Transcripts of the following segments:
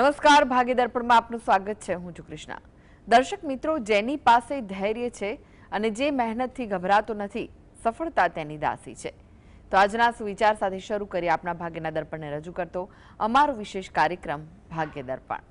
નમસ્કાર, ભાગ્ય દર્પણમાં આપનું સ્વાગત છે. હું છું કૃષ્ણા. દર્શક મિત્રો, જેની પાસે ધૈર્ય છે અને જે મહેનતથી ગભરાતો નથી, સફળતા તેની દાસી છે. તો આજના સુવિચાર સાથે શરૂ કરી આપના ભાગ્યના દર્પણને રજૂ કરતો અમારો વિશેષ કાર્યક્રમ ભાગ્ય દર્પણ.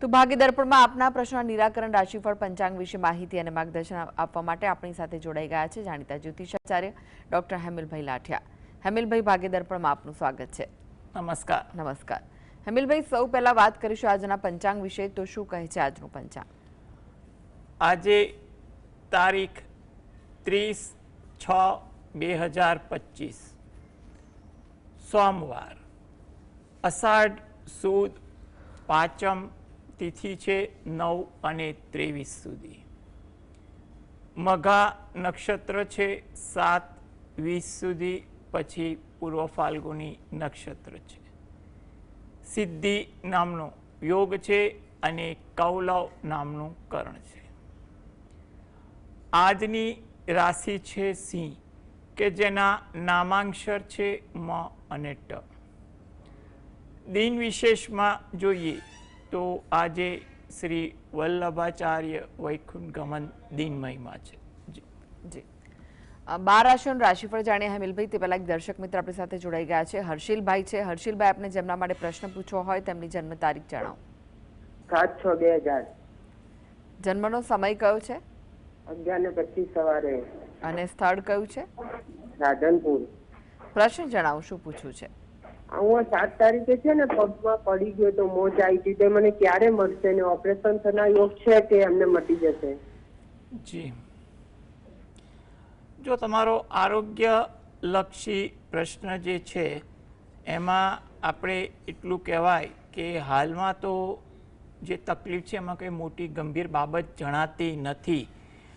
તો ભાગ્ય દર્પણમાં આપના પ્રશ્નના નિરાકરણ, રાશિફળ, પંચાંગ વિશે માહિતી અને માર્ગદર્શન આપવા માટે આપણી સાથે જોડાઈ ગયા છે જાણીતા જ્યોતિષાચાર્ય ડોક્ટર હેમિલભાઈ લાઠિયા. હેમિલભાઈ, ભાગ્ય દર્પણમાં આપનું સ્વાગત છે. નમસ્કાર. નમસ્કાર. હેમિલભાઈ, સૌ પહેલા વાત કરીશું આજના પંચાંગ વિશે. તો શું કહે છે આજનું પંચાંગ? આજે તારીખ 30/6/2025 સોમવાર, અષાઢ સુદ પાંચમ તિથિ છે 9 અને 23 સુધી. મઘા નક્ષત્ર છે 7-20 સુધી, પછી પૂર્વ ફાલ્ગુની નક્ષત્ર છે. સિદ્ધિ નામનો યોગ છે અને કૌલવ નામનું કરણ છે. આજની રાશિ છે સિંહ, કે જેના નામાંક્ષર છે મ અને ટ. દિન વિશેષમાં જોઈએ તો આજે શ્રી વલ્લભાચાર્ય વૈકુંઠ ગમન દિન મહિમા છે. જી, 12 રાશિઓનું રાશિફળ જાણીએ હેમિલભાઈ. તે પહેલા એક દર્શક મિત્ર આપણી સાથે જોડાઈ ગયા છે, હર્ષિલભાઈ છે. હર્ષિલભાઈ, આપને જેમના માટે પ્રશ્ન પૂછવો હોય તેમની જન્મ તારીખ જણાવો. 7/6/2000. જન્મનો સમય કયો છે? 11:25 સવારે. અને સ્થળ કયું છે? રાધનપુર. પ્રશ્ન જણાવો, શું પૂછવું છે? હું 7 તારીખે છે ને પગમાં પડી ગયો તો મોચ આવી હતી, તે મને ક્યારે મળશે ને ઓપરેશન થના યોગ છે કે એમને મટી જશે? જી, જો તમારો આરોગ્ય લક્ષી પ્રશ્ન જે છે એમાં આપણે એટલું કહેવાય કે હાલમાં તો જે તકલીફ છે એમાં કંઈ મોટી ગંભીર બાબત જણાતી નથી.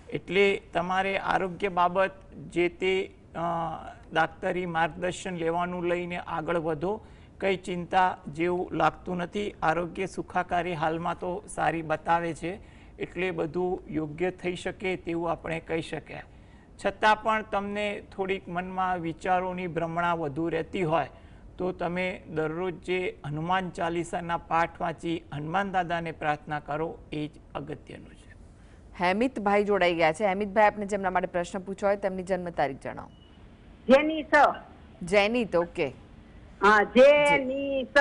એટલે તમારે આરોગ્ય બાબત જે તે દાક્તરી માર્ગદર્શન લેવાનું લઈને આગળ વધો. કંઈ ચિંતા જેવું લાગતું નથી. આરોગ્ય સુખાકારી હાલમાં તો સારી બતાવે છે, એટલે બધું યોગ્ય થઈ શકે તેવું આપણે કહી શકાય. છતાં પણ તમને થોડીક મનમાં વિચારોની ભ્રમણા વધુ રહેતી હોય તો તમે દરરોજ જે હનુમાન ચાલીસાના પાઠ વાંચી હનુમાન દાદાને પ્રાર્થના કરો એ જ અગત્યનું છે. હેમિતભાઈ જોડાઈ ગયા છે. હેમિતભાઈ, આપને જેમના માટે પ્રશ્ન પૂછવો હોય તેમની જન્મ તારીખ જણાવો. જેનીસ. જૈનિત, ઓકે. હા, જેનીસ.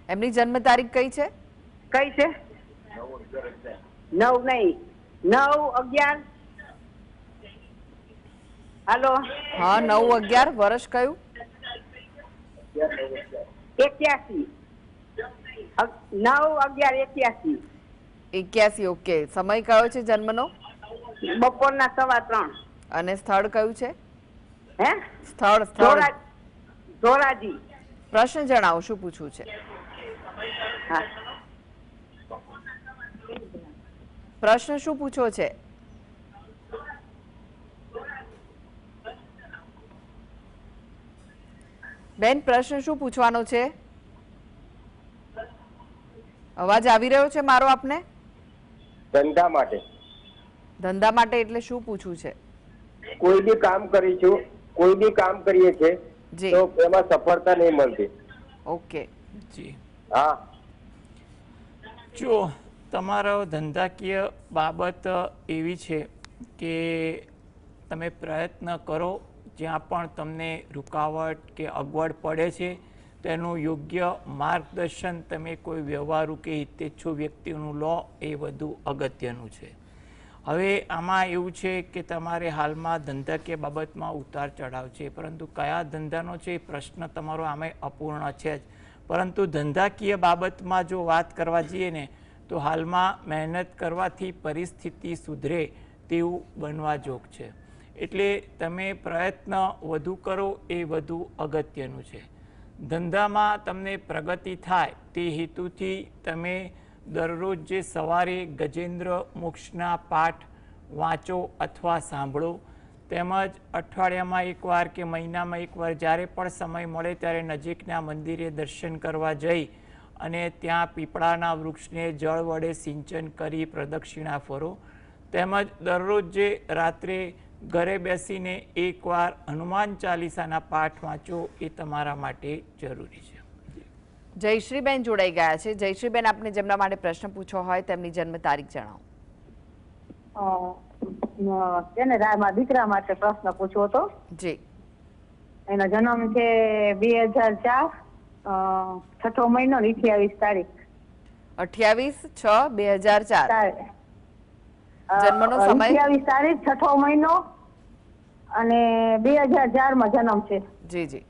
એમની જન્મ તારીખ કઈ છે? કઈ છે? 9 નહીં, 9/11. હાલો. હા, 9/11. વર્ષ કયું? 81. 9/11/81. 81, ઓકે. સમય કયો છે જન્મનો? બપોરના 3:15. અને સ્થળ કયું છે? હે? સ્થળ. ધોરાજી. પ્રશ્ન જણાવો, શું પૂછવું છે? હા. પ્રશ્ન શું પૂછવો છે? બેન, પ્રશ્ન શું પૂછવાનો છે? અવાજ આવી રહ્યો છે મારો આપને? ધંધા માટે. ધંધા માટે એટલે શું પૂછવું છે? કોઈ બી કામ કરીશું, કોઈ બી કામ કરીએ છે જી. તો એમાં સફળતા નહીં મળતી. ઓકે. જી, હા. જો તમારો ધંધાકીય બાબત એવી છે કે તમે પ્રયત્ન કરો, જ્યાં પણ તમને રૂકાવટ કે અગવડ પડે છે તેનું યોગ્ય માર્ગદર્શન તમે કોઈ વ્યવહારુ કે હિતેચ્છુ વ્યક્તિનું લો એ વધુ અગત્યનું છે. હવે આમાં એવું છે કે તમારે હાલમાં ધંધાકીય બાબતમાં ઉતાર ચઢાવ છે, પરંતુ કયા ધંધાનો છે એ પ્રશ્ન તમારો આમે અપૂર્ણ છે જ. પરંતુ ધંધાકીય બાબતમાં જો વાત કરવા જઈએ ને તો હાલમાં મહેનત કરવાથી પરિસ્થિતિ સુધરે તેવું બનવા જોગ છે. એટલે તમે પ્રયત્ન વધુ કરો એ વધુ અગત્યનું છે. ધંધામાં તમને પ્રગતિ થાય તે હેતુથી તમે દરરોજ જે સવારે ગજેન્દ્ર મોક્ષના પાઠ વાંચો અથવા સાંભળો, તેમજ અઠવાડિયામાં એકવાર કે મહિનામાં એકવાર જ્યારે પણ સમય મળે ત્યારે નજીકના મંદિરે દર્શન કરવા જઈ અને ત્યાં પીપળાના વૃક્ષને જળ વડે સિંચન કરી પ્રદક્ષિણા ફરો. તેમજ દરરોજ જે રાત્રે ઘરે બેસીને એકવાર હનુમાન ચાલીસાના પાઠ વાંચો એ તમારા માટે જરૂરી છે. જયશ્રીબેન જોડાઈ ગયા છે. જયશ્રીબેન, આપને જેમના માટે પ્રશ્ન પૂછવો હોય તેમની જન્મ તારીખ જણાવો. એને મારા દીકરા માટે પ્રશ્ન પૂછવો હતો. જી. એનો જન્મ છે 2004, 6ઠો મહિનો 28 તારીખ. 28/6/2004. જન્મનો સમય 28 તારીખ 6ઠો મહિનો અને 2004 માં જન્મ છે. જી જી.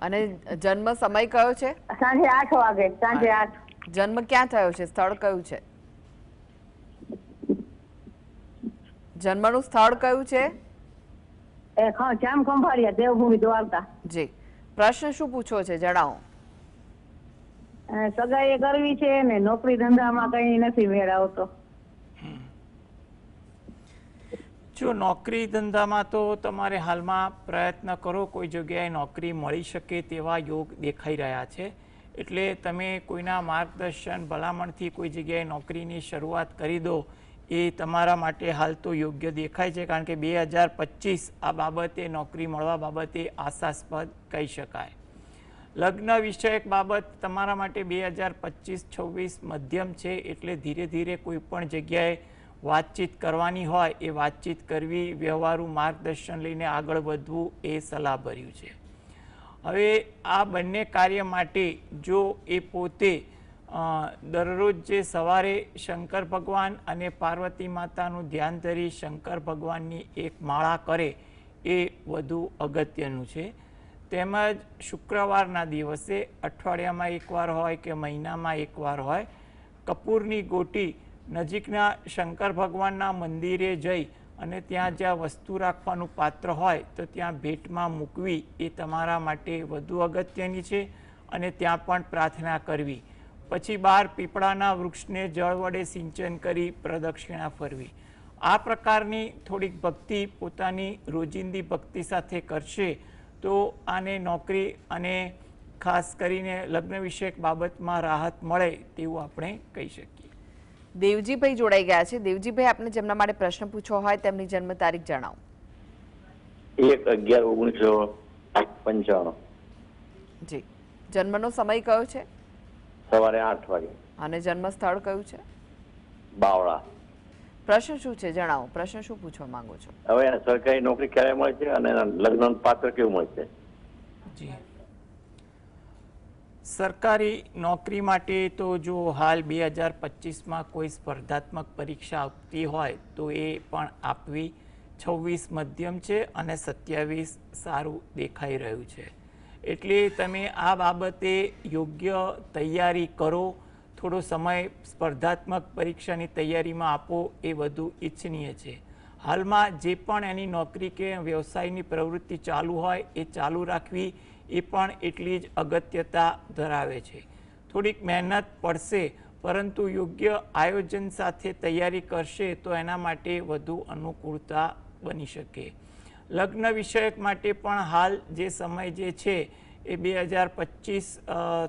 અને જન્મ સમય કયો છે? સાંજે 8 વાગે. સાંજે 8. જન્મ ક્યાં થયો છે? સ્થળ કયું છે? જન્મનું સ્થળ કયું છે? જામ ખંભાળિયા, દેવભૂમિ દ્વારકા. જી. પ્રશ્ન શું પૂછવો છે જણાવો. સગાઈ કરવી છે ને નોકરી ધંધામાં કઈ નથી મેળ આવતો. જો નોકરી ધંધામાં તો તમારે હાલમાં પ્રયત્ન કરો, કોઈ જગ્યાએ નોકરી મળી શકે તેવા યોગ દેખાઈ રહ્યા છે. એટલે તમે કોઈના માર્ગદર્શન ભલામણથી કોઈ જગ્યાએ નોકરીની શરૂઆત કરી દો એ તમારા માટે હાલ તો યોગ્ય દેખાય છે. કારણ કે 2025 આ બાબતે નોકરી મળવા બાબતે આશાસ્પદ કહી શકાય. લગ્ન વિષયક બાબત તમારા માટે 2025-26 મધ્યમ છે. એટલે ધીરે ધીરે કોઈ પણ જગ્યાએ વાતચીત કરવાની હોય એ વાતચીત કરવી, વ્યવહારુ માર્ગદર્શન લઈને આગળ વધવું એ સલાહભર્યું છે. હવે આ બંને કાર્ય માટે જો એ પોતે દરરોજ જે સવારે શંકર ભગવાન અને પાર્વતી માતાનું ધ્યાન ધરી શંકર ભગવાનની એક માળા કરે એ વધુ અગત્યનું છે. તેમજ શુક્રવારના દિવસે અઠવાડિયામાં એકવાર હોય કે મહિનામાં એકવાર હોય કપૂરની ગોટી નજીકના શંકર ભગવાનના મંદિરે જઈ અને ત્યાં જ્યાં વસ્તુ રાખવાનું પાત્ર હોય તો ત્યાં ભેટમાં મૂકવી એ તમારા માટે વધુ અગત્યની છે. અને ત્યાં પણ પ્રાર્થના કરવી. પછી બહાર પીપળાના વૃક્ષને જળ વડે સિંચન કરી પ્રદક્ષિણા ફરવી. આ પ્રકારની થોડીક ભક્તિ પોતાની રોજિંદી ભક્તિ સાથે કરશે તો આને નોકરી અને ખાસ કરીને લગ્ન વિષયક બાબતમાં રાહત મળે તેવું આપણે કહી શકીએ. દેવજીભાઈ જોડાઈ ગયા છે. દેવજીભાઈ, આપને જેમના માટે પ્રશ્ન પૂછવો હોય તેમની જન્મ તારીખ જણાવો. 1/11/1955. જી. જન્મનો સમય કયો છે? સવારે 8 વાગે. અને જન્મ સ્થળ કયું છે? બાવળા. પ્રશ્ન શું છે જણાવો. પ્રશ્ન શું પૂછવા માંગો છો? હવે એને સરકારી નોકરી ક્યારે મળે છે અને લગ્નનું પાત્ર કેવું મળશે? જી. સરકારી નોકરી માટે તો જો હાલ 2025માં કોઈ સ્પર્ધાત્મક પરીક્ષા આવતી હોય તો એ પણ આપવી. 26 મધ્યમ છે અને 27 સારું દેખાઈ રહ્યું છે. એટલે તમે આ બાબતે યોગ્ય તૈયારી કરો. થોડો સમય સ્પર્ધાત્મક પરીક્ષાની તૈયારીમાં આપો એ વધુ ઈચ્છનીય છે. હાલમાં જે પણ એની નોકરી કે વ્યવસાયની પ્રવૃત્તિ ચાલુ હોય એ ચાલુ રાખવી એ પણ એટલી જ અગત્યતા ધરાવે છે. થોડીક મહેનત પડશે પરંતુ યોગ્ય આયોજન સાથે તૈયારી કરશે તો એના માટે વધુ અનુકૂળતા બની શકે. લગ્ન વિષયક માટે પણ હાલ જે સમય જે છે એ 2025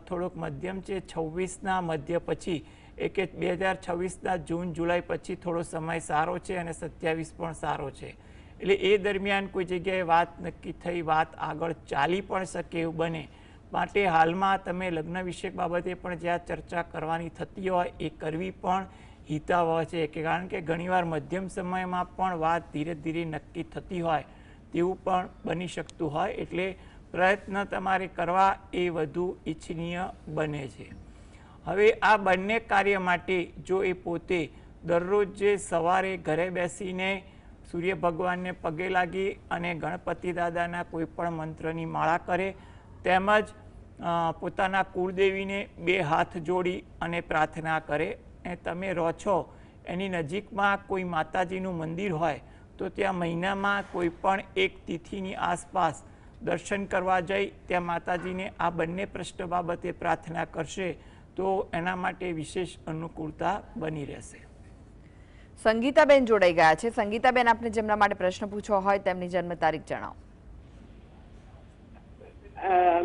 થોડોક મધ્યમ છે. 26ના મધ્ય પછી કે 2026ના જૂન જુલાઈ પછી થોડો સમય સારો છે અને 27 પણ સારો છે. એટલે એ દરમિયાન કોઈ જગ્યાએ વાત નક્કી થઈ, વાત આગળ ચાલી પણ શકે એવું બને. માટે હાલમાં તમે લગ્ન વિષયક બાબતે પણ જ્યાં ચર્ચા કરવાની થતી હોય એ કરવી પણ હિતાવહ છે. કારણ કે ઘણીવાર મધ્યમ સમયમાં પણ વાત ધીરે ધીરે નક્કી થતી હોય તેવું પણ બની શકતું હોય. એટલે પ્રયત્ન તમારે કરવા એ વધુ ઈચ્છનીય બને છે. હવે આ બંને કાર્ય માટે જો એ પોતે દરરોજ જે સવારે ઘરે બેસીને સૂર્ય ભગવાનને પગે લાગી અને ગણપતિ દાદાના કોઈ પણ મંત્રની માળા કરે, તેમજ પોતાના કુળદેવીને 2 હાથ જોડી અને પ્રાર્થના કરે. અને તમે રહો છો એની નજીકમાં કોઈ માતાજીનું મંદિર હોય તો ત્યાં મહિનામાં કોઈ પણ એક તિથિની આસપાસ દર્શન કરવા જઈ ત્યાં માતાજીને આ બંને પ્રશ્ન બાબતે પ્રાર્થના કરશે તો એના માટે વિશેષ અનુકૂળતા બની રહેશે. સંગીતાબેન જોડાઈ ગયા છે. સંગીતાબેન, આપને જેમના માટે પ્રશ્ન પૂછવો હોય તેમની જન્મ તારીખ જણાવો.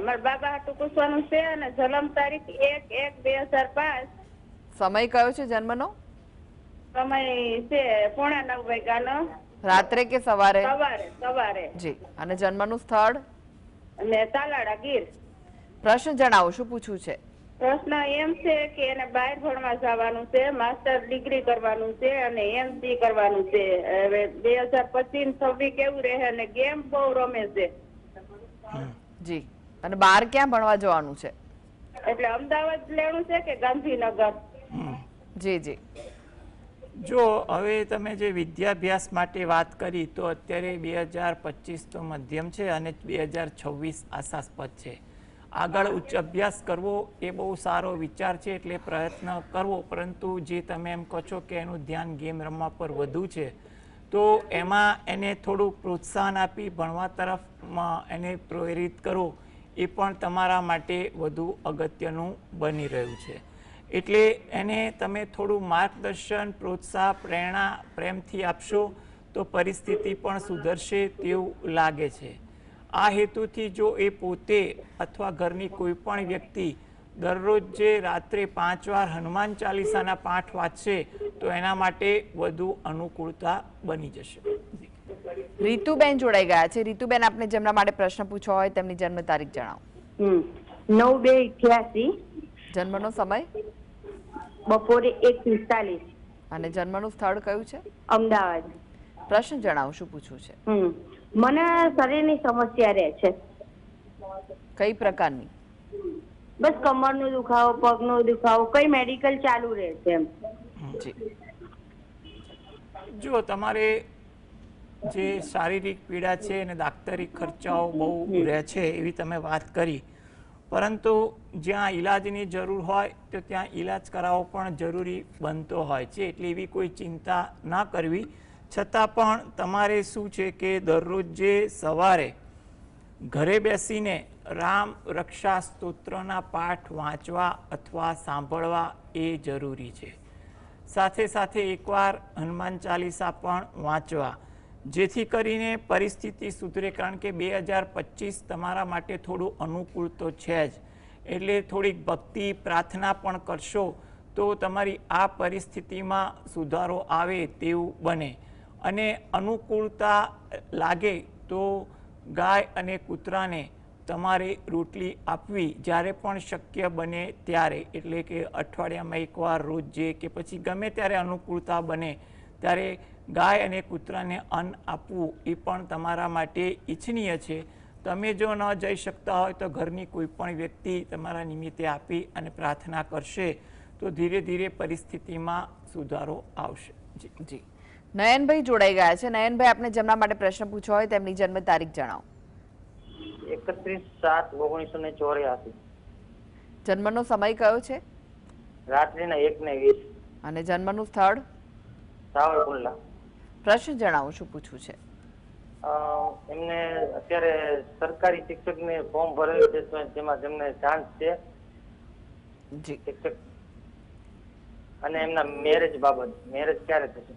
મારા બાબા હાટું પૂછવાનું છે અને જન્મ તારીખ 1/1/2005. સમય કયો છે જન્મનો? સમય છે 8:45 વાગ્યાનો. રાત્રે કે સવારે? સવારે. જી. અને જન્મનું સ્થળ? અને તાલાડા ગીર. પ્રશ્ન જણાવો, શું પૂછવું છે? પ્રશ્ન એમ છે કે એને બહાર ભણવા જવાનું છે, માસ્ટર ડિગ્રી કરવાનું છે અને એમસી કરવાનું છે. હવે 2025-26 કેવું રહે અને ગેમ બહુ રમે છે. જી. અને બહાર ક્યાં ભણવા જવાનું છે? એટલે અમદાવાદ લેવાનું છે કે ગાંધીનગર? જી જી. જો હવે તમે જે વિદ્યાભ્યાસ માટે વાત કરી તો અત્યારે 2025 તો મધ્યમ છે અને 2026 આશાસ્પદ છે. આગળ ઉચ્ચ અભ્યાસ કરવો એ બહુ સારો વિચાર છે, એટલે પ્રયત્ન કરવો. પરંતુ જે તમે એમ કહો છો કે એનું ધ્યાન ગેમ રમવા પર વધુ છે, તો એમાં એને થોડું પ્રોત્સાહન આપી ભણવા તરફમાં એને પ્રેરિત કરો, એ પણ તમારા માટે વધુ અગત્યનું બની રહ્યું છે. એટલે એને તમે થોડું માર્ગદર્શન, પ્રોત્સાહન, પ્રેરણા પ્રેમથી આપશો તો પરિસ્થિતિ પણ સુધરશે તેવું લાગે છે. આ હેતુથી જો એ પોતે અથવા ઘરની કોઈ પણ વ્યક્તિ દરરોજ જે રાત્રે 5 વાર હનુમાન ચાલીસાના પાઠ વાંચશે તો એના માટે વધુ અનુકૂળતા બની જશે. રીતુબેન જોડાઈ ગયા છે. રીતુબેન, આપને જેમના માટે પ્રશ્ન પૂછવો હોય તેમની જન્મ તારીખ જણાવો. 9/2/88. જન્મનો સમય? બપોરે 1:45. અને જન્મનું સ્થળ કયું છે? અમદાવાદ. પ્રશ્ન જણાવો, શું પૂછવું છે? મને શરીરની સમસ્યા રહે છે. કઈ પ્રકારની? બસ કમરનો દુખાવો, પગનો દુખાવો, કઈ મેડિકલ ચાલુ રહે છે એમ. જી. જો તમારે જે શારીરિક પીડા છે અને દાક્તરી ખર્ચાઓ બહુ રહે છે એવી તમે વાત કરી, પરંતુ જ્યાં ઈલાજની જરૂર હોય તો ત્યાં ઈલાજ કરાવવો પણ જરૂરી બનતો હોય છે. એટલે એવી કોઈ ચિંતા ના કરવી. છતાં પણ તમારે શું છે કે દરરોજ જે સવારે ઘરે બેસીને રામ રક્ષા સ્તોત્રના પાઠ વાંચવા અથવા સાંભળવા એ જરૂરી છે. સાથે સાથે એકવાર હનુમાન ચાલીસા પણ વાંચવા, જેથી કરીને પરિસ્થિતિ સુધરે. કારણ કે 2025 તમારા માટે થોડું અનુકૂળ તો છે જ, એટલે થોડીક ભક્તિ પ્રાર્થના પણ કરશો તો તમારી આ પરિસ્થિતિમાં સુધારો આવે તેવું બને. અને અનુકૂળતા લાગે તો ગાય અને કૂતરાને તમારે રોટલી આપવી જ્યારે પણ શક્ય બને ત્યારે. એટલે કે અઠવાડિયામાં એકવાર, રોજે, કે પછી ગમે ત્યારે અનુકૂળતા બને ત્યારે ગાય અને કૂતરાને અન્ન આપવું એ પણ તમારા માટે ઈચ્છનીય છે. તમે જો ન જઈ શકતા હોય તો ઘરની કોઈ પણ વ્યક્તિ તમારા નિમિત્તે આપી અને પ્રાર્થના કરશે તો ધીરે ધીરે પરિસ્થિતિમાં સુધારો આવશે. જી જી. નયનભાઈ જોડાઈ ગયા છે. નયનભાઈ, આપને જેમના માટે પ્રશ્ન પૂછવો હોય તેમની જન્મ તારીખ જણાવો. 31/7/1984. જન્મનો સમય કયો છે? રાત્રિના 1:20. અને જન્મનું સ્થળ? સાવરકુંડલા. પ્રશ્ન જણાવો, શું પૂછવું છે? એમને અત્યારે સરકારી શિક્ષકને ફોર્મ ભરેલું છે, જેમાં તેમને ચાન્સ છે જી. શિક્ષક. અને એમના મેરેજ બાબત, મેરેજ ક્યારે થશે?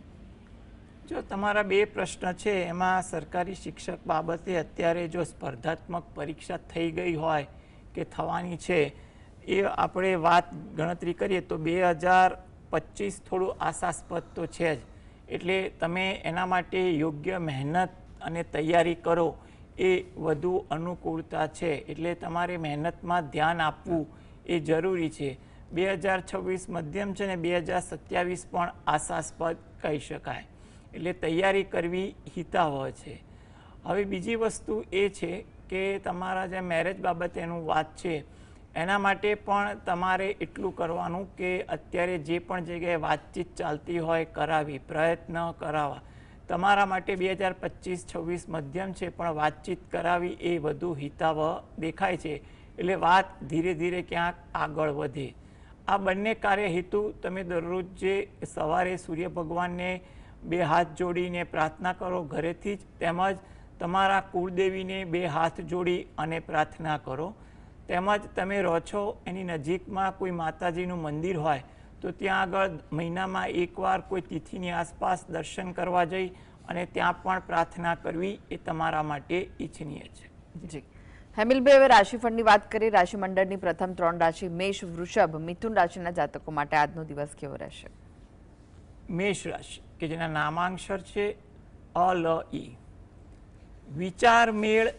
જો તમારા બે પ્રશ્ન છે, એમાં સરકારી શિક્ષક બાબતે અત્યારે જો સ્પર્ધાત્મક પરીક્ષા થઈ ગઈ હોય કે થવાની છે, એ આપણે વાત ગણતરી કરીએ તો 2025 થોડું આશાસ્પદ તો છે જ. એટલે તમે એના માટે યોગ્ય મહેનત અને તૈયારી કરો એ વધુ અનુકૂળતા છે. એટલે તમારે મહેનતમાં ધ્યાન આપવું એ જરૂરી છે. 2026 મધ્યમ છે ને 2027 પણ આશાસ્પદ કહી શકાય. એટલે તૈયારી કરવી હિતાવહ છે. હવે બીજી વસ્તુ એ છે કે તમારા જે મેરેજ બાબતેનું વાત છે એના માટે પણ તમારે એટલું કરવાનું કે અત્યારે જે પણ જગ્યાએ વાતચીત ચાલતી હોય કરાવી, પ્રયત્ન કરાવવા. તમારા માટે 2025-26 મધ્યમ છે પણ વાતચીત કરાવી એ વધુ હિતાવહ દેખાય છે. એટલે વાત ધીરે ધીરે ક્યાંક આગળ વધે. આ બંને કાર્ય હેતુ તમે દરરોજ જે સવારે સૂર્ય ભગવાનને 2 હાથ જોડીને પ્રાર્થના કરો ઘરેથી જ, તેમજ તમારા કુળદેવીને 2 હાથ જોડી અને પ્રાર્થના કરો. તેમજ તમે રહો છો એની નજીકમાં કોઈ માતાજીનું મંદિર હોય તો ત્યાં આગળ મહિનામાં એકવાર કોઈ તિથિની આસપાસ દર્શન કરવા જઈ અને ત્યાં પણ પ્રાર્થના કરવી એ તમારા માટે ઈચ્છનીય છે. જી હેમિલભાઈ, હવે રાશિફળની વાત કરીએ. રાશિમંડળની પ્રથમ 3 રાશિ મેષ, વૃષભ, મિથુન રાશિના જાતકો માટે આજનો દિવસ કેવો રહેશે? મેષ રાશિ કે જેના નામાંક્ષર છે અ, લ, ઈ. વિચાર મેળ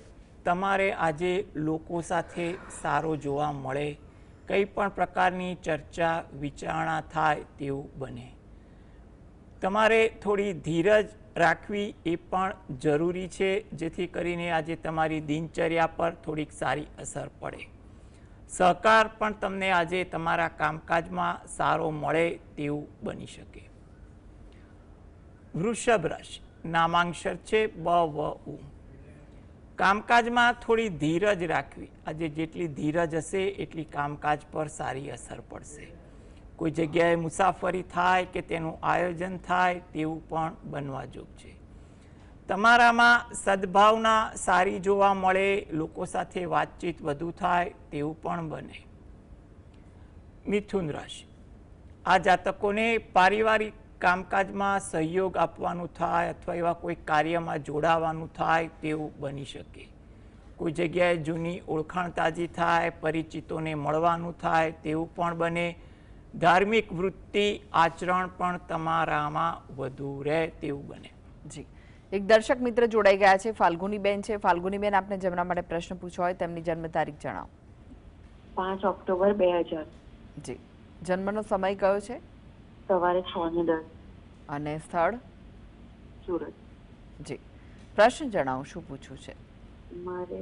તમારે આજે લોકો સાથે સારો જોવા મળે. કંઈ પણ પ્રકારની ચર્ચા વિચારણા થાય તેવું બને. તમારે થોડી ધીરજ રાખવી એ પણ જરૂરી છે, જેથી કરીને આજે તમારી દિનચર્યા પર થોડીક સારી અસર પડે. સહકાર પણ તમને આજે તમારા કામકાજમાં સારો મળે તેવું બની શકે. વૃષભ રાશિ નામાંક્ષર છે બ, વ, ઉ. કામકાજમાં થોડી ધીરજ રાખવી. આજે જેટલી ધીરજ હશે એટલી કામકાજ પર સારી અસર પડશે. કોઈ જગ્યાએ મુસાફરી થાય કે તેનું આયોજન થાય તેવું પણ બનવા જોગ છે. તમારામાં સદભાવના સારી જોવા મળે, લોકો સાથે વાતચીત વધુ થાય તેવું પણ બને. મિથુન રાશિ આ જાતકોને પારિવારિક કામકાજમાં સહયોગ આપવાનું થાય અથવા એવા કોઈ કાર્યમાં જોડાવાનું થાય તેવું બની શકે. કોઈ જગ્યાએ જૂની ઓળખાણ તાજી થાય, પરિચિતોને મળવાનું થાય તેવું પણ બને. ધાર્મિક વૃત્તિ આચરણ પણ તમારામાં વધુ રહે તેવું બને. જી એક દર્શક મિત્ર જોડાઈ ગયા છે, ફાલ્ગુનીબેન છે. ફાલ્ગુનીબેન, આપને જેમના માટે પ્રશ્ન પૂછવો હોય તેમની જન્મ તારીખ જણાવો. 5 ઓક્ટોબર 2000. જી જન્મનો સમય કયો છે? સવારે 6:10. અને સ્થળ? સુરત. જી પ્રશ્ન જણાવો, શું પૂછવું છે? મારે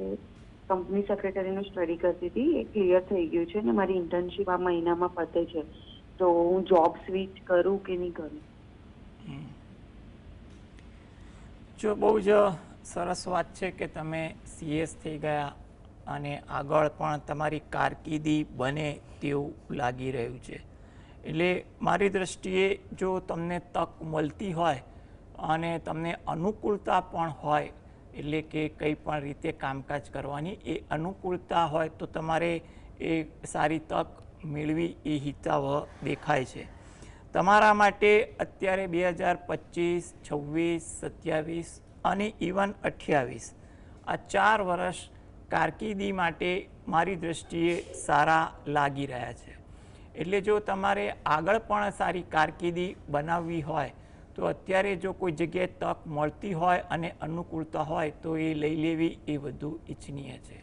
કંપની સેક્રેટરીનું સ્ટડી કરતી હતી, એ ક્લિયર થઈ ગયું છે ને મારી ઇન્ટર્નશિપ આ મહિનામાં પતે છે, તો હું જોબ સ્વિચ કરું કે નહીં કરું? જો બહુ જ સરસ વાત છે કે તમે CS થઈ ગયા અને આગળ પણ તમારી કારકિર્દી બને તેવું લાગી રહ્યું છે. એટલે મારી દૃષ્ટિએ જો તમને તક મળતી હોય અને તમને અનુકૂળતા પણ હોય, એટલે કે કંઈ પણ રીતે કામકાજ કરવાની એ અનુકૂળતા હોય તો તમારે એ સારી તક મેળવી એ હિતાવહ દેખાય છે. તમારા માટે અત્યારે 2025, 26, 27 અને ઇવન 28 આ 4 વર્ષ કારકિર્દી માટે મારી દૃષ્ટિએ સારા લાગી રહ્યા છે. એટલે જો તમારે આગળ પણ સારી કારકિર્દી બનાવવી હોય તો અત્યારે જો કોઈ જગ્યાએ તક મળતી હોય અને અનુકૂળતા હોય તો એ લઈ લેવી એ વધુ ઈચ્છનીય છે.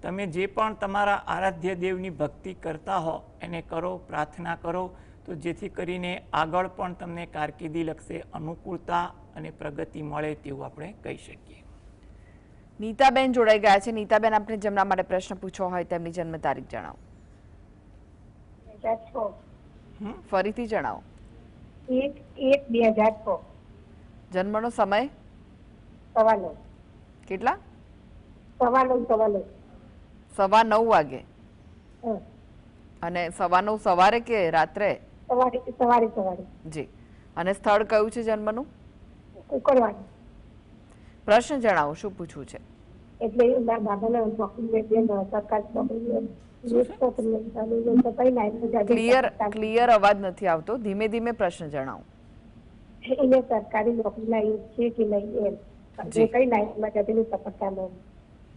તમે જે પણ તમારા આરાધ્ય દેવની ભક્તિ કરતા હો એને કરો, પ્રાર્થના કરો, તો જેથી કરીને આગળ પણ તમને કારકિર્દી લક્ષે અનુકૂળતા અને પ્રગતિ મળે તેવું આપણે કહી શકીએ. નીતાબેન જોડાઈ ગયા છે. નીતાબેન, આપને જેમના માટે પ્રશ્ન પૂછવો હોય તેમની જન્મ તારીખ જણાવો. 2006. ફરીથી જણાવો. 1/1/2006. જન્મનો સમય? 9:15. કેટલા? 9:15. 9:15 વાગે. હમ. અને 9:15 સવારે કે રાત્રે? સવારે. જી. અને સ્થળ કયું છે જન્મનું? કુકરવાડી. પ્રશ્ન જણાવો, શું પૂછવું છે? એટલે મારા બાબાના ડોક્યુમેન્ટ સરકાર ક્લિયર અવાજ નથી આવતો, ધીમે ધીમે પ્રશ્ન જણાવો. એને સરકારી નોકરી લાવી છે કે નહીં એમ, કઈ લાઈનમાં જતી સફળતા મળે.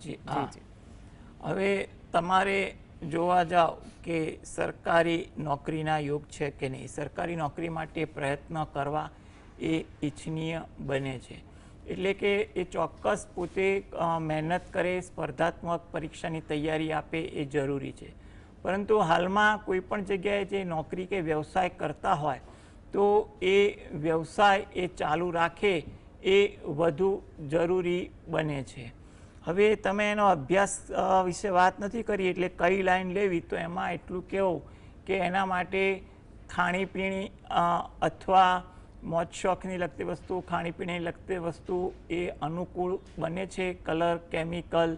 જી હવે તમારે જોવા જાઓ કે સરકારી નોકરીના યોગ છે કે નહીં. સરકારી નોકરી માટે પ્રયત્ન કરવા એ ઈચ્છનીય બને છે. એટલે કે એ ચોક્કસ પોતે મહેનત કરે, સ્પર્ધાત્મક પરીક્ષાની તૈયારી આપે એ જરૂરી છે. પરંતુ હાલમાં કોઈ પણ જગ્યાએ જે નોકરી કે વ્યવસાય કરતા હોય તો એ વ્યવસાય એ ચાલુ રાખે એ વધુ જરૂરી બને છે. હવે તમે એનો અભ્યાસ વિશે વાત નથી કરી એટલે કઈ લાઈન લેવી, તો એમાં એટલું કહેવું કે એના માટે ખાણીપીણી અથવા મોજ શોખની લગતી વસ્તુ, ખાણીપીણીની લગતી વસ્તુ એ અનુકૂળ બને છે. કલર, કેમિકલ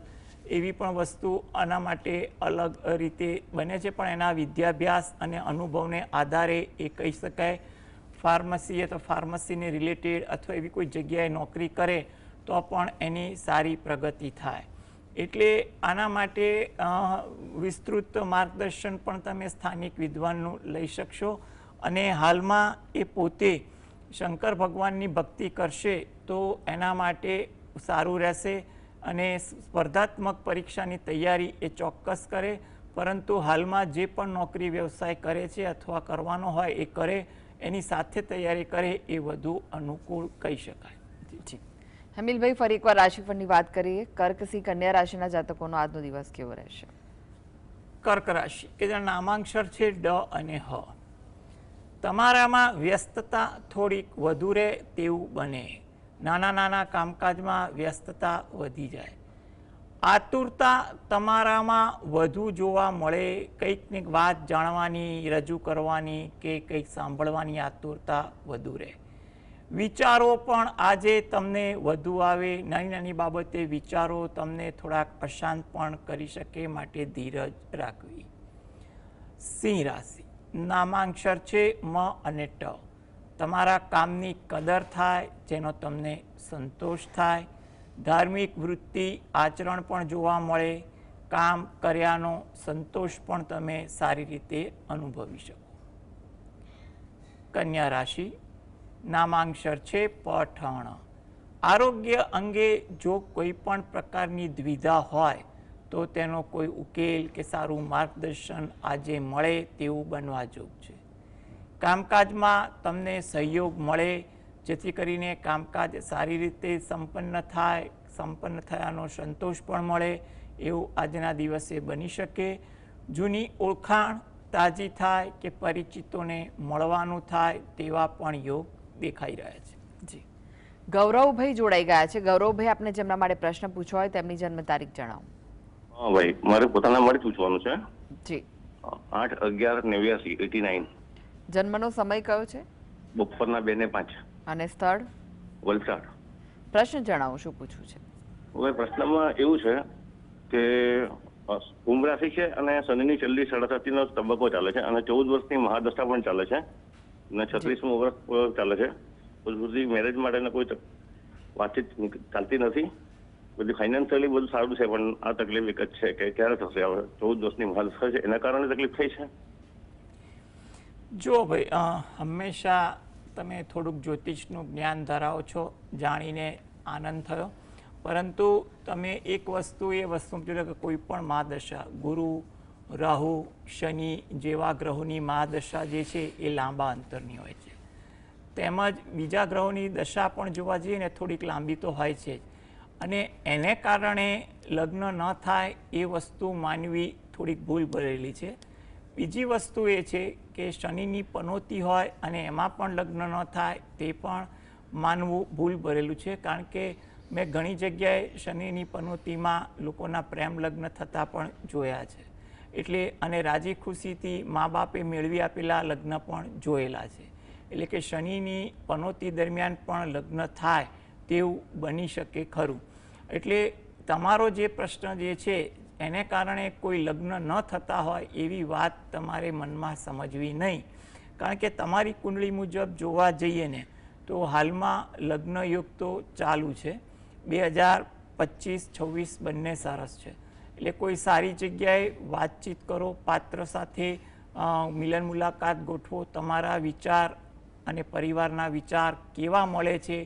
એવી પણ વસ્તુ આના માટે અલગ રીતે બને છે, પણ એના વિદ્યાભ્યાસ અને અનુભવને આધારે એ કહી શકાય. ફાર્મસી અથવા ફાર્મસીને રિલેટેડ અથવા એવી કોઈ જગ્યાએ નોકરી કરે તો પણ એની સારી પ્રગતિ થાય. એટલે આના માટે વિસ્તૃત માર્ગદર્શન પણ તમે સ્થાનિક વિદ્વાનનું લઈ શકશો અને હાલમાં એ પોતે શંકર ભગવાનની ભક્તિ કરશે તો એના માટે સારું રહેશે અને સ્પર્ધાત્મક પરીક્ષાની તૈયારી એ ચોક્કસ કરે. પરંતુ હાલમાં જે પણ નોકરી વ્યવસાય કરે છે અથવા કરવાનો હોય એ કરે, એની સાથે તૈયારી કરે એ વધુ અનુકૂળ કહી શકાય. જી હેમિલભાઈ, ફરી એકવાર રાશિફળની વાત કરીએ. કર્ક, સિંહ, કન્યા રાશિના જાતકોનો આજનો દિવસ કેવો રહેશે? કર્ક રાશિ કે જેના નામાંક્ષર છે ડ અને હ. તમારામાં વ્યસ્તતા થોડીક વધુ રહે તેવું બને. નાના નાના કામકાજમાં વ્યસ્તતા વધી જાય. આતુરતા તમારામાં વધુ જોવા મળે. કંઈક વાત જાણવાની, રજૂ કરવાની કે કંઈક સાંભળવાની આતુરતા વધુ રહે. વિચારો પણ આજે તમને વધુ આવે. નાની નાની બાબતે વિચારો તમને થોડાક અશાંત પણ કરી શકે, માટે ધીરજ રાખવી. સિંહ રાશિ, નામાંક્ષર છે મ અને ટ. તમારા કામની કદર થાય, જેનો તમને સંતોષ થાય. ધાર્મિક વૃત્તિ આચરણ પણ જોવા મળે. કામ કર્યાનો સંતોષ પણ તમે સારી રીતે અનુભવી શકો. કન્યા રાશિ, નામાંક્ષર છે પઠણ. આરોગ્ય અંગે જો કોઈ પણ પ્રકારની દ્વિધા હોય તો તેનો કોઈ ઉકેલ કે સારું માર્ગદર્શન આજે મળે તેવું બનવા જોગ છે. કામકાજમાં તમને સહયોગ મળે, જેથી કરીને કામકાજ સારી રીતે સંપન્ન થાય. સંપન્ન થયાનો સંતોષ પણ મળે એવું આજના દિવસે બની શકે. જૂની ઓળખાણ તાજી થાય કે પરિચિતોને મળવાનું થાય તેવા પણ યોગ દેખાઈ રહ્યા છે. જી ગૌરવભાઈ જોડાઈ ગયા છે. ગૌરવભાઈ, આપને જેમના માટે પ્રશ્ન પૂછવો હોય તેમની જન્મ તારીખ જણાવો. હા ભાઈ, મારે પોતાના માટે પૂછવાનું છે. જી 8/11/89. જન્મનો સમય કયો છે? બપોરના 2:05. અને સ્થળ? વલસાડ. પ્રશ્ન જણાવો, શું પૂછવું છે? હવે પ્રશ્નમાં એવું છે કે કુંભ રાશિ છે અને શનિની છેલ્લી 37નો તબક્કો ચાલે છે અને 14 વર્ષની મહાદશા પણ ચાલે છે અને 36મું વર્ષ ચાલે છે. સુધી મેરેજ માટેને કોઈ વાતચીત ચાલતી નથી. બધી ફાઇનાન્શિયલી બધું સારું છે, પણ આ તકલીફ એક જ છે કે ક્યારે થશે. હવે 14 વર્ષની મહાદશા છે, એના કારણે તકલીફ થઈ છે. જો ભાઈ, હંમેશા તમે થોડુંક જ્યોતિષનું જ્ઞાન ધરાવો છો, જાણીને આનંદ થયો. પરંતુ તમે એક વસ્તુ એ વસ્તુ સમજો કે કોઈ પણ મહાદશા, ગુરુ, રાહુ, શનિ જેવા ગ્રહોની મહાદશા જે છે એ લાંબા અંતરની હોય છે. તેમજ બીજા ગ્રહોની દશા પણ જોવા જઈએ ને થોડીક લાંબી તો હોય છે. અને એને કારણે લગ્ન ન થાય એ વસ્તુ માનવી થોડીક ભૂલ ભરેલી છે. બીજી વસ્તુ એ છે કે શનિની પનોતી હોય અને એમાં પણ લગ્ન ન થાય તે પણ માનવું ભૂલ ભરેલું છે. કારણ કે મેં ઘણી જગ્યાએ શનિની પનોતીમાં લોકોના પ્રેમ લગ્ન થતાં પણ જોયા છે. એટલે અને રાજી ખુશીથી મા બાપે મેળવી આપેલા લગ્ન પણ જોયેલા છે. એટલે કે શનિની પનોતી દરમિયાન પણ લગ્ન થાય તેવું બની શકે ખરું. એટલે તમારો જે પ્રશ્ન જે છે એને કારણે કોઈ લગ્ન ન થતા હોય એવી વાત તમારે મનમાં સમજવી નહીં. કારણ કે તમારી કુંડળી મુજબ જોવા જઈએ ને તો હાલમાં લગ્ન યુગ તો ચાલુ છે. 2025-26 બંને સરસ છે. એટલે કોઈ સારી જગ્યાએ વાતચીત કરો, પાત્ર સાથે મિલન મુલાકાત ગોઠવો. તમારા વિચાર અને પરિવારના વિચાર કેવા મળે છે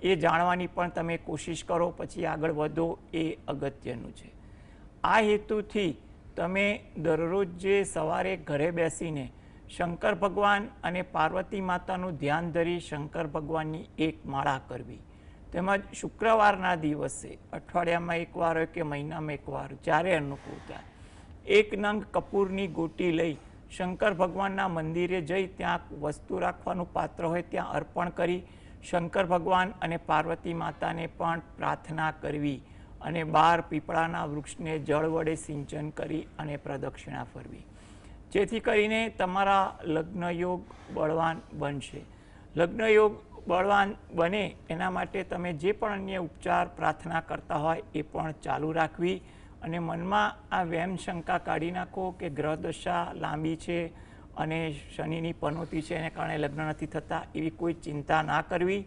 એ જાણવાની પણ તમે કોશિશ કરો, પછી આગળ વધો એ અગત્યનું છે. આ હેતુથી તમે દરરોજ જે સવારે ઘરે બેસીને શંકર ભગવાન અને પાર્વતી માતાનું ધ્યાન ધરી શંકર ભગવાનની એક માળા કરવી. તેમજ શુક્રવારના દિવસે અઠવાડિયામાં એકવાર હોય કે મહિનામાં એકવાર જ્યારે અનુકૂળ થાય, એક નંગ કપૂરની ગોટી લઈ શંકર ભગવાનના મંદિરે જઈ ત્યાં વસ્તુ રાખવાનું પાત્ર હોય ત્યાં અર્પણ કરી શંકર ભગવાન અને પાર્વતી માતાને પણ પ્રાર્થના કરવી અને 12 પીપળાના વૃક્ષને જળ વડે સિંચન કરી અને પ્રદક્ષિણા ફરવી, જેથી કરીને તમારા લગ્નયોગ બળવાન બનશે. લગ્નયોગ બળવાન બને એના માટે તમે જે પણ અન્ય ઉપચાર પ્રાર્થના કરતા હોય એ પણ ચાલુ રાખવી અને મનમાં આ વહેમ શંકા કાઢી નાખો કે ગ્રહદશા લાંબી છે અને શનિની પનોતી છે એને કારણે લગ્ન નથી થતા એવી કોઈ ચિંતા ના કરવી.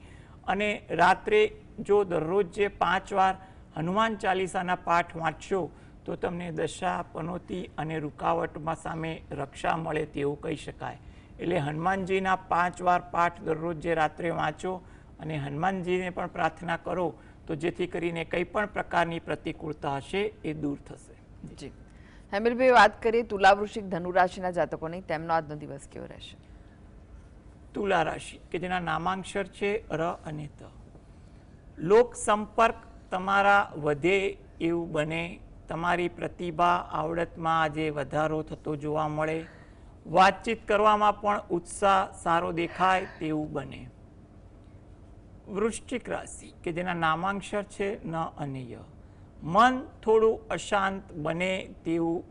અને રાત્રે જો દરરોજ જે 5 વાર હનુમાન ચાલીસાના પાઠ વાંચશો તો તમને દશા, પનોતી અને રૂકાવટમાં સામે રક્ષા મળે તેવું કહી શકાય. એટલે હનુમાનજીના 5 વાર પાઠ દરરોજ જે રાત્રે વાંચો અને હનુમાનજીને પણ પ્રાર્થના કરો તો જેથી કરીને કંઈ પણ પ્રકારની પ્રતિકૂળતા હશે એ દૂર થશે. જી હેમિલભાઈ, વાત કરીએ તુલા, વૃશ્ચિક, ધનુ રાશિના જાતકોની, તેમનો આજનો દિવસ કેવો રહેશે? તુલા રાશિ કે જેના નામાંક્ષર છે ર અને ત. લોક સંપર્ક તમારા વધે એવું બને. તમારી પ્રતિભા આવડતમાં આજે વધારો થતો જોવા મળે. વાતચીત કરવામાં પણ ઉત્સાહ સારો દેખાય તેવું બને. વૃશ્ચિક રાશિ કે જેના નામાંક્ષર છે ન અને ય. મન થોડું અશાંત બને તેવું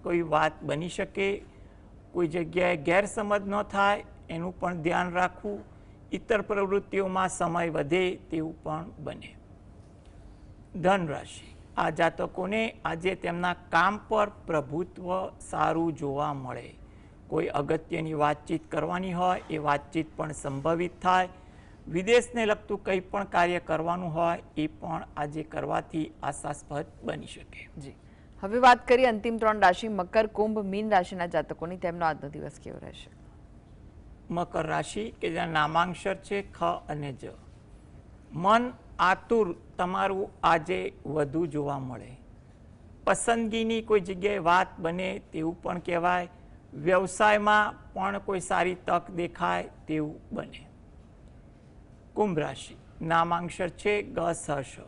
કોઈ વાત બની શકે. કોઈ જગ્યાએ ગેરસમજ ન થાય એનું પણ ધ્યાન રાખવું. ઇતર પ્રવૃત્તિઓમાં સમય વધે તેવું પણ બને. ધન રાશિ, આ જાતકોને આજે તેમના કામ પર પ્રભુત્વ સારું જોવા મળે. કોઈ અગત્યની વાતચીત કરવાની હોય એ વાતચીત પણ સંભવિત થાય. વિદેશને લગતું કંઈ પણ કાર્ય કરવાનું હોય એ પણ આજે કરવાથી આશાસ્પદ બની શકે. જી હવે વાત કરીએ અંતિમ 3 રાશિ મકર, કુંભ, મીન રાશિના જાતકોની, તેમનો આજનો દિવસ કેવો રહેશે? મકર રાશિ કે જેના નામાંક્ષર છે ખ અને જ. મન આતુર તમારું આજે વધુ જોવા મળે. પસંદગીની કોઈ જગ્યાએ વાત બને તેવું પણ કહેવાય. વ્યવસાયમાં પણ કોઈ સારી તક દેખાય તેવું બને. કુંભ રાશિ, નામાંક્ષર છે ગ સ શ.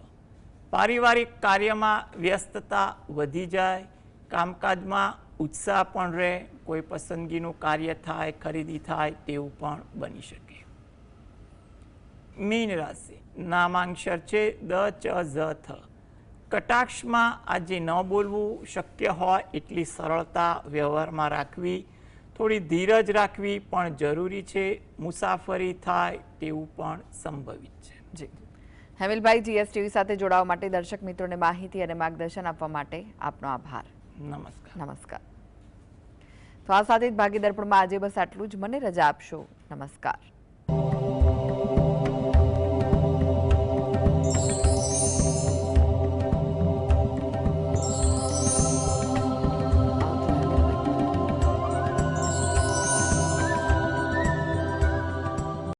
પારિવારિક કાર્યમાં વ્યસ્તતા વધી જાય. કામકાજમાં ઉત્સાહ પણ રહે. કોઈ પસંદગીનું કાર્ય થાય, ખરીદી થાય તેવું પણ બની શકે. મીન રાશિ, નામાંક્ષર છે દ ચ ઝ થ. કટાક્ષમાં આજે ન બોલવું. શક્ય હોય એટલી સરળતા વ્યવહારમાં રાખવી. થોડી ધીરજ રાખવી પણ જરૂરી છે. મુસાફરી થાય તેવું પણ સંભવિત છે. જી હેમિલભાઈ, જીએસટીવી સાથે જોડાવા માટે દર્શક મિત્રોને માહિતી અને માર્ગદર્શન આપવા માટે આપનો આભાર. નમસ્કાર. નમસ્કાર. તો આ સાથે જ ભાગીદારપણમાં આજે બસ આટલું જ. મને રજા આપશો. નમસ્કાર.